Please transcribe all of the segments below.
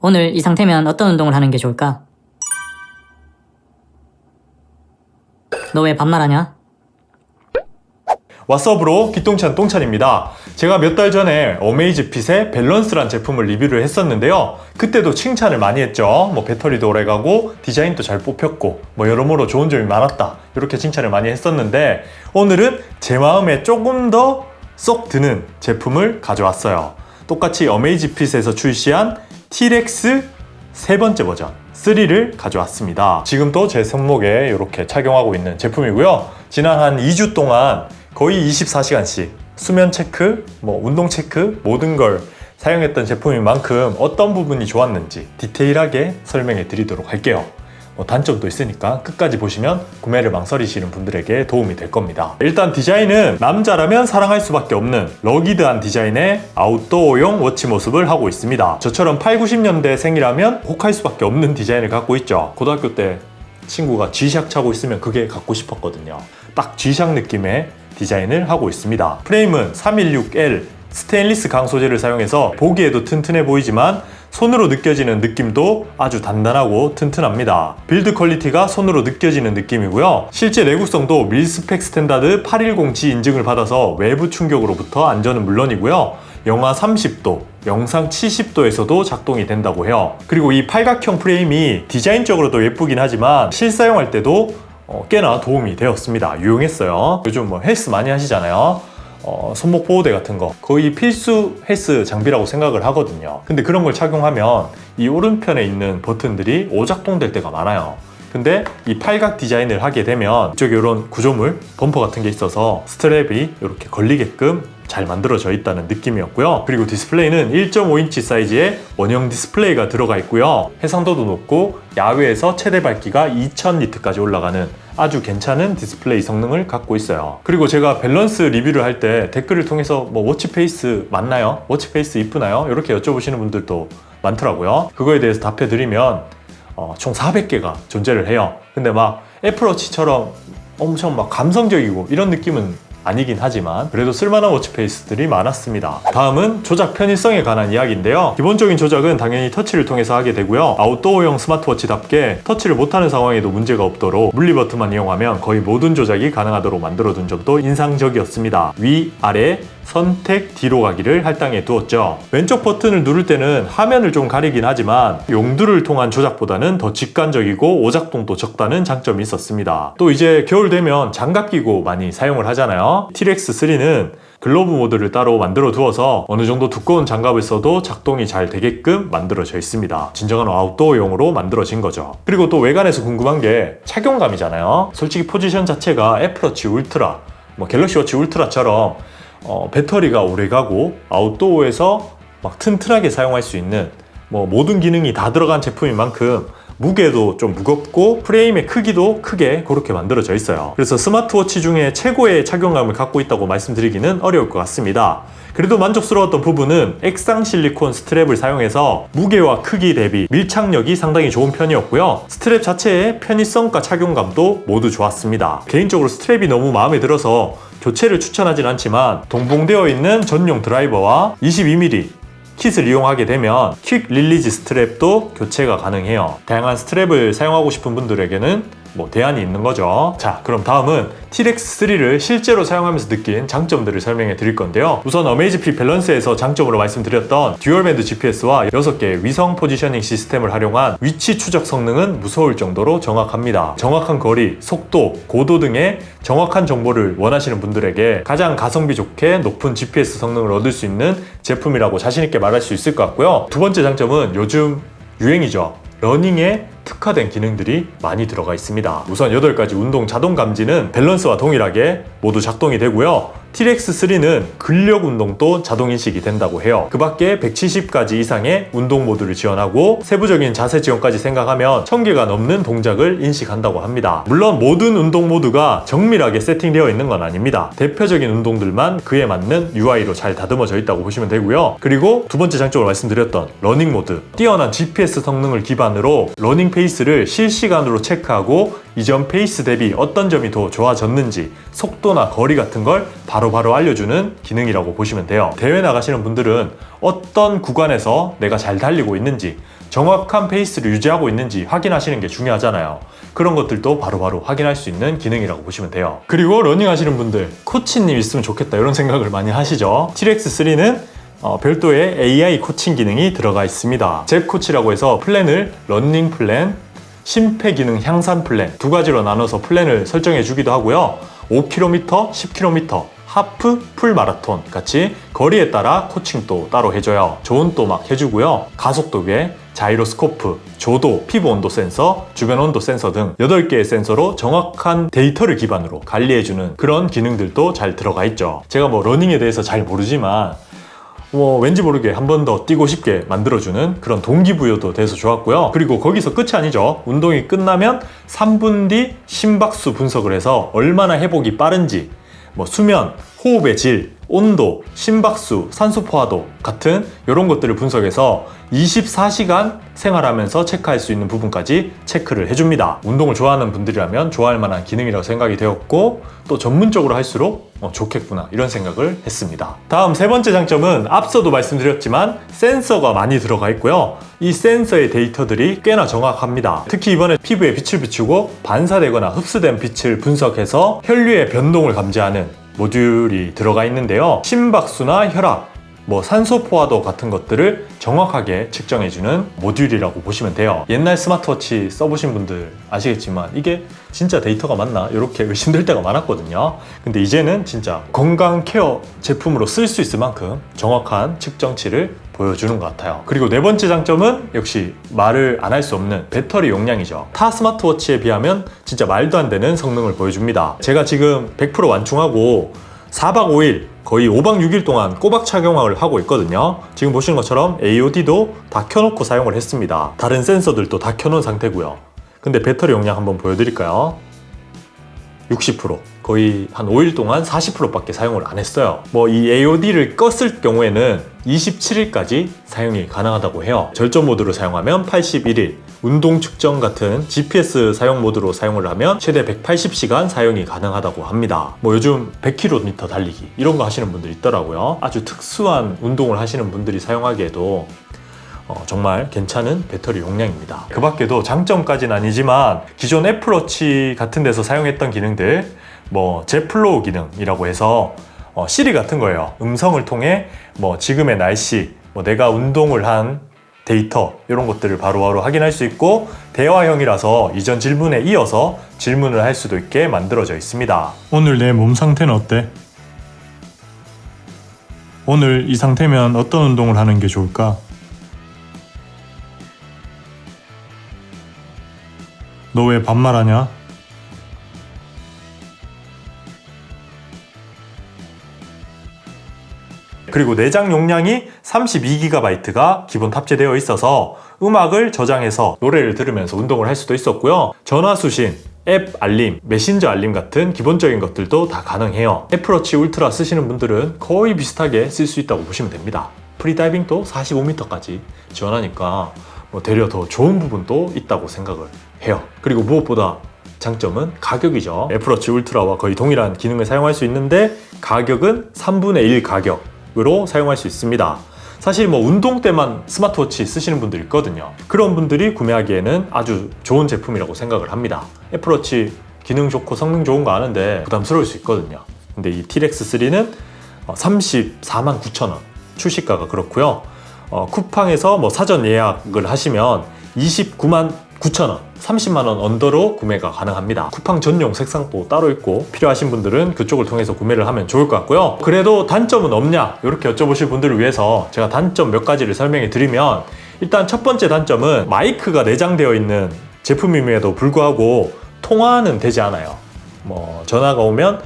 오늘 이 상태면 어떤 운동을 하는 게 좋을까? 너 왜 반말하냐? 왓썹으로 기똥찬 똥찬입니다. 제가 몇 달 전에 어메이즈핏의 밸런스란 제품을 리뷰를 했었는데요. 그때도 칭찬을 많이 했죠. 배터리도 오래가고 디자인도 잘 뽑혔고 여러모로 좋은 점이 많았다, 이렇게 칭찬을 많이 했었는데, 오늘은 제 마음에 조금 더 쏙 드는 제품을 가져왔어요. 똑같이 어메이즈핏에서 출시한 티렉스 세 번째 버전 3를 가져왔습니다. 지금도 제 손목에 이렇게 착용하고 있는 제품이고요. 지난 한 2주 동안 거의 24시간씩 수면 체크, 운동 체크, 모든 걸 사용했던 제품인 만큼 어떤 부분이 좋았는지 디테일하게 설명해 드리도록 할게요. 단점도 있으니까 끝까지 보시면 구매를 망설이시는 분들에게 도움이 될 겁니다. 일단 디자인은 남자라면 사랑할 수밖에 없는 러기드한 디자인의 아웃도어용 워치 모습을 하고 있습니다. 저처럼 8, 90년대 생이라면 혹할 수밖에 없는 디자인을 갖고 있죠. 고등학교 때 친구가 G샥 차고 있으면 그게 갖고 싶었거든요. 딱 G샥 느낌의 디자인을 하고 있습니다. 프레임은 316L 스테인리스 강 소재를 사용해서 보기에도 튼튼해 보이지만 손으로 느껴지는 느낌도 아주 단단하고 튼튼합니다. 빌드 퀄리티가 손으로 느껴지는 느낌이고요. 실제 내구성도 밀스펙 스탠다드 810G 인증을 받아서 외부 충격으로부터 안전은 물론이고요. 영하 30도, 영상 70도에서도 작동이 된다고 해요. 그리고 이 팔각형 프레임이 디자인적으로도 예쁘긴 하지만 실사용할 때도 꽤나 도움이 되었습니다. 유용했어요. 요즘 헬스 많이 하시잖아요. 손목 보호대 같은 거 거의 필수 헬스 장비라고 생각을 하거든요. 근데 그런 걸 착용하면 이 오른편에 있는 버튼들이 오작동될 때가 많아요. 근데 이 팔각 디자인을 하게 되면 이쪽에 이런 구조물, 범퍼 같은 게 있어서 스트랩이 이렇게 걸리게끔 잘 만들어져 있다는 느낌이었고요. 그리고 디스플레이는 1.5인치 사이즈의 원형 디스플레이가 들어가 있고요. 해상도도 높고 야외에서 최대 밝기가 2000니트까지 올라가는 아주 괜찮은 디스플레이 성능을 갖고 있어요. 그리고 제가 밸런스 리뷰를 할 때 댓글을 통해서 워치페이스 맞나요? 워치페이스 이쁘나요? 이렇게 여쭤보시는 분들도 많더라고요. 그거에 대해서 답해드리면 총 400개가 존재를 해요. 근데 애플워치처럼 엄청 감성적이고 이런 느낌은 아니긴 하지만 그래도 쓸만한 워치페이스들이 많았습니다. 다음은 조작 편의성에 관한 이야기인데요. 기본적인 조작은 당연히 터치를 통해서 하게 되고요. 아웃도어용 스마트워치답게 터치를 못하는 상황에도 문제가 없도록 물리 버튼만 이용하면 거의 모든 조작이 가능하도록 만들어둔 점도 인상적이었습니다. 위, 아래, 선택, 뒤로 가기를 할당해 두었죠. 왼쪽 버튼을 누를 때는 화면을 좀 가리긴 하지만 용두를 통한 조작보다는 더 직관적이고 오작동도 적다는 장점이 있었습니다. 또 이제 겨울 되면 장갑 끼고 많이 사용을 하잖아요. TRX3는 글로브 모드를 따로 만들어 두어서 어느 정도 두꺼운 장갑을 써도 작동이 잘 되게끔 만들어져 있습니다. 진정한 아웃도어용으로 만들어진 거죠. 그리고 또 외관에서 궁금한 게 착용감이잖아요. 솔직히 포지션 자체가 애플워치 울트라, 갤럭시워치 울트라처럼 배터리가 오래가고 아웃도어에서 튼튼하게 사용할 수 있는 모든 기능이 다 들어간 제품인 만큼 무게도 좀 무겁고 프레임의 크기도 크게 그렇게 만들어져 있어요. 그래서 스마트워치 중에 최고의 착용감을 갖고 있다고 말씀드리기는 어려울 것 같습니다. 그래도 만족스러웠던 부분은 액상 실리콘 스트랩을 사용해서 무게와 크기 대비 밀착력이 상당히 좋은 편이었고요. 스트랩 자체의 편의성과 착용감도 모두 좋았습니다. 개인적으로 스트랩이 너무 마음에 들어서 교체를 추천하진 않지만 동봉되어 있는 전용 드라이버와 22mm 킷을 이용하게 되면 퀵 릴리즈 스트랩도 교체가 가능해요. 다양한 스트랩을 사용하고 싶은 분들에게는 대안이 있는 거죠. 자, 그럼 다음은 TRX3를 실제로 사용하면서 느낀 장점들을 설명해 드릴 건데요. 우선 어메이즈핏 밸런스에서 장점으로 말씀드렸던 듀얼밴드 GPS와 6개의 위성 포지셔닝 시스템을 활용한 위치 추적 성능은 무서울 정도로 정확합니다. 정확한 거리, 속도, 고도 등의 정확한 정보를 원하시는 분들에게 가장 가성비 좋게 높은 GPS 성능을 얻을 수 있는 제품이라고 자신있게 말할 수 있을 것 같고요. 두 번째 장점은 요즘 유행이죠. 러닝에 특화된 기능들이 많이 들어가 있습니다. 우선 8가지 운동 자동 감지는 밸런스와 동일하게 모두 작동이 되고요. TRX3는 근력 운동도 자동 인식이 된다고 해요. 그 밖에 170가지 이상의 운동 모드를 지원하고 세부적인 자세 지원까지 생각하면 1000개가 넘는 동작을 인식한다고 합니다. 물론 모든 운동 모드가 정밀하게 세팅되어 있는 건 아닙니다. 대표적인 운동들만 그에 맞는 UI로 잘 다듬어져 있다고 보시면 되고요. 그리고 두 번째 장점으로 말씀드렸던 러닝 모드, 뛰어난 GPS 성능을 기반으로 러닝 페이스를 실시간으로 체크하고 이전 페이스 대비 어떤 점이 더 좋아졌는지 속도나 거리 같은 걸 바로바로 알려주는 기능이라고 보시면 돼요. 대회 나가시는 분들은 어떤 구간에서 내가 잘 달리고 있는지, 정확한 페이스를 유지하고 있는지 확인하시는 게 중요하잖아요. 그런 것들도 바로바로 확인할 수 있는 기능이라고 보시면 돼요. 그리고 러닝 하시는 분들, 코치님 있으면 좋겠다 이런 생각을 많이 하시죠. TRX3는 별도의 AI 코칭 기능이 들어가 있습니다. 잽 코치라고 해서 플랜을 러닝 플랜, 심폐 기능 향상 플랜 두 가지로 나눠서 플랜을 설정해 주기도 하고요. 5km, 10km, 하프, 풀 마라톤 같이 거리에 따라 코칭도 따로 해줘요. 조언도 막 해주고요. 가속도계, 자이로스코프, 조도, 피부 온도 센서, 주변 온도 센서 등 8개의 센서로 정확한 데이터를 기반으로 관리해주는 그런 기능들도 잘 들어가 있죠. 제가 뭐 러닝에 대해서 잘 모르지만 왠지 모르게 한 번 더 뛰고 싶게 만들어주는 그런 동기부여도 돼서 좋았고요. 그리고 거기서 끝이 아니죠. 운동이 끝나면 3분 뒤 심박수 분석을 해서 얼마나 회복이 빠른지, 수면, 호흡의 질, 온도, 심박수, 산소 포화도 같은 이런 것들을 분석해서 24시간 생활하면서 체크할 수 있는 부분까지 체크를 해줍니다. 운동을 좋아하는 분들이라면 좋아할 만한 기능이라고 생각이 되었고, 또 전문적으로 할수록 좋겠구나 이런 생각을 했습니다. 다음 세 번째 장점은 앞서도 말씀드렸지만 센서가 많이 들어가 있고요. 이 센서의 데이터들이 꽤나 정확합니다. 특히 이번에 피부에 빛을 비추고 반사되거나 흡수된 빛을 분석해서 혈류의 변동을 감지하는 모듈이 들어가 있는데요. 심박수나 혈압, 산소 포화도 같은 것들을 정확하게 측정해주는 모듈이라고 보시면 돼요. 옛날 스마트워치 써보신 분들 아시겠지만 이게 진짜 데이터가 맞나? 이렇게 의심될 때가 많았거든요. 근데 이제는 진짜 건강 케어 제품으로 쓸 수 있을 만큼 정확한 측정치를 보여주는 것 같아요. 그리고 네 번째 장점은 역시 말을 안 할 수 없는 배터리 용량이죠. 타 스마트워치에 비하면 진짜 말도 안 되는 성능을 보여줍니다. 제가 지금 100% 완충하고 4박 5일 거의 5박 6일 동안 꼬박 착용을 하고 있거든요. 지금 보시는 것처럼 AOD도 다 켜놓고 사용을 했습니다. 다른 센서들도 다 켜놓은 상태고요. 근데 배터리 용량 한번 보여드릴까요? 60%, 거의 한 5일 동안 40%밖에 사용을 안 했어요. 이 AOD를 껐을 경우에는 27일까지 사용이 가능하다고 해요. 절전 모드로 사용하면 81일, 운동 측정 같은 GPS 사용 모드로 사용을 하면 최대 180시간 사용이 가능하다고 합니다. 요즘 100km 달리기 이런 거 하시는 분들 있더라고요. 아주 특수한 운동을 하시는 분들이 사용하기에도 정말 괜찮은 배터리 용량입니다. 그 밖에도 장점까지는 아니지만 기존 애플워치 같은 데서 사용했던 기능들, 제 플로우 기능이라고 해서 시리 같은 거예요. 음성을 통해 지금의 날씨, 내가 운동을 한 데이터 이런 것들을 바로바로 확인할 수 있고, 대화형이라서 이전 질문에 이어서 질문을 할 수도 있게 만들어져 있습니다. 오늘 내 몸 상태는 어때? 오늘 이 상태면 어떤 운동을 하는 게 좋을까? 너 왜 반말하냐? 그리고 내장 용량이 32GB가 기본 탑재되어 있어서 음악을 저장해서 노래를 들으면서 운동을 할 수도 있었고요. 전화 수신, 앱 알림, 메신저 알림 같은 기본적인 것들도 다 가능해요. 애플워치 울트라 쓰시는 분들은 거의 비슷하게 쓸 수 있다고 보시면 됩니다. 프리다이빙도 45m까지 지원하니까 되려 더 좋은 부분도 있다고 생각을 해요. 그리고 무엇보다 장점은 가격이죠. 애플워치 울트라와 거의 동일한 기능을 사용할 수 있는데 가격은 3분의 1 가격으로 사용할 수 있습니다. 사실 운동 때만 스마트워치 쓰시는 분들 있거든요. 그런 분들이 구매하기에는 아주 좋은 제품이라고 생각을 합니다. 애플워치 기능 좋고 성능 좋은 거 아는데 부담스러울 수 있거든요. 근데 이 TRX3는 349,000원, 출시가가 그렇고요. 쿠팡에서 사전 예약을 하시면 299,000원, 30만원 언더로 구매가 가능합니다. 쿠팡 전용 색상도 따로 있고 필요하신 분들은 그쪽을 통해서 구매를 하면 좋을 것 같고요. 그래도 단점은 없냐? 이렇게 여쭤보실 분들을 위해서 제가 단점 몇 가지를 설명해 드리면, 일단 첫 번째 단점은 마이크가 내장되어 있는 제품임에도 불구하고 통화는 되지 않아요. 전화가 오면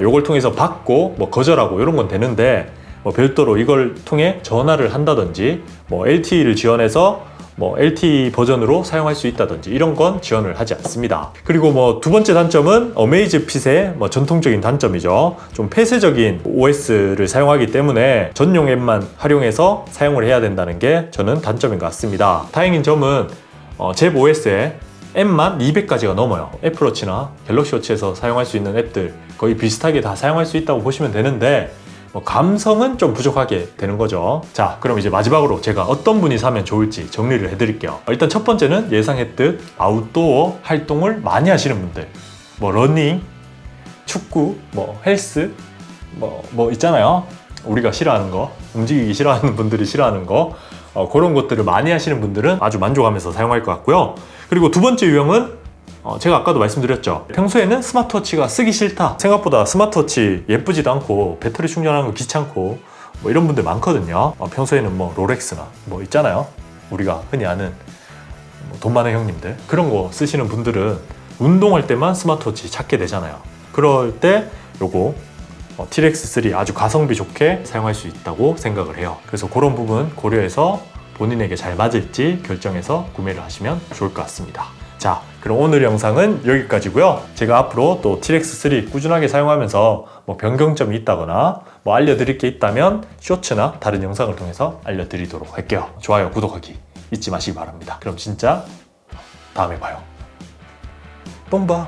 이걸 통해서 받고 거절하고 이런 건 되는데, 별도로 이걸 통해 전화를 한다든지 LTE를 지원해서 LTE 버전으로 사용할 수 있다든지 이런 건 지원을 하지 않습니다. 그리고 두 번째 단점은 어메이즈핏의 전통적인 단점이죠. 좀 폐쇄적인 OS를 사용하기 때문에 전용 앱만 활용해서 사용을 해야 된다는 게 저는 단점인 것 같습니다. 다행인 점은 잽 OS에 앱만 200가지가 넘어요. 애플워치나 갤럭시워치에서 사용할 수 있는 앱들 거의 비슷하게 다 사용할 수 있다고 보시면 되는데, 뭐 감성은 좀 부족하게 되는 거죠. 자, 그럼 이제 마지막으로 제가 어떤 분이 사면 좋을지 정리를 해드릴게요. 일단 첫 번째는 예상했듯 아웃도어 활동을 많이 하시는 분들, 뭐 러닝, 축구, 뭐 헬스, 뭐 있잖아요. 우리가 싫어하는 거, 움직이기 싫어하는 분들이 싫어하는 거, 그런 것들을 많이 하시는 분들은 아주 만족하면서 사용할 것 같고요. 그리고 두 번째 유형은 제가 아까도 말씀드렸죠. 평소에는 스마트워치가 쓰기 싫다. 생각보다 스마트워치 예쁘지도 않고 배터리 충전하는 거 귀찮고 뭐 이런 분들 많거든요. 평소에는 뭐 롤렉스나 뭐 있잖아요. 우리가 흔히 아는 돈 많은 형님들. 그런 거 쓰시는 분들은 운동할 때만 스마트워치 찾게 되잖아요. 그럴 때 요거 TRX3 아주 가성비 좋게 사용할 수 있다고 생각을 해요. 그래서 그런 부분 고려해서 본인에게 잘 맞을지 결정해서 구매를 하시면 좋을 것 같습니다. 자, 그럼 오늘 영상은 여기까지고요. 제가 앞으로 또 TRX3 꾸준하게 사용하면서 뭐 변경점이 있다거나 뭐 알려드릴 게 있다면 쇼츠나 다른 영상을 통해서 알려드리도록 할게요. 좋아요, 구독하기 잊지 마시기 바랍니다. 그럼 진짜 다음에 봐요. 똥 봐.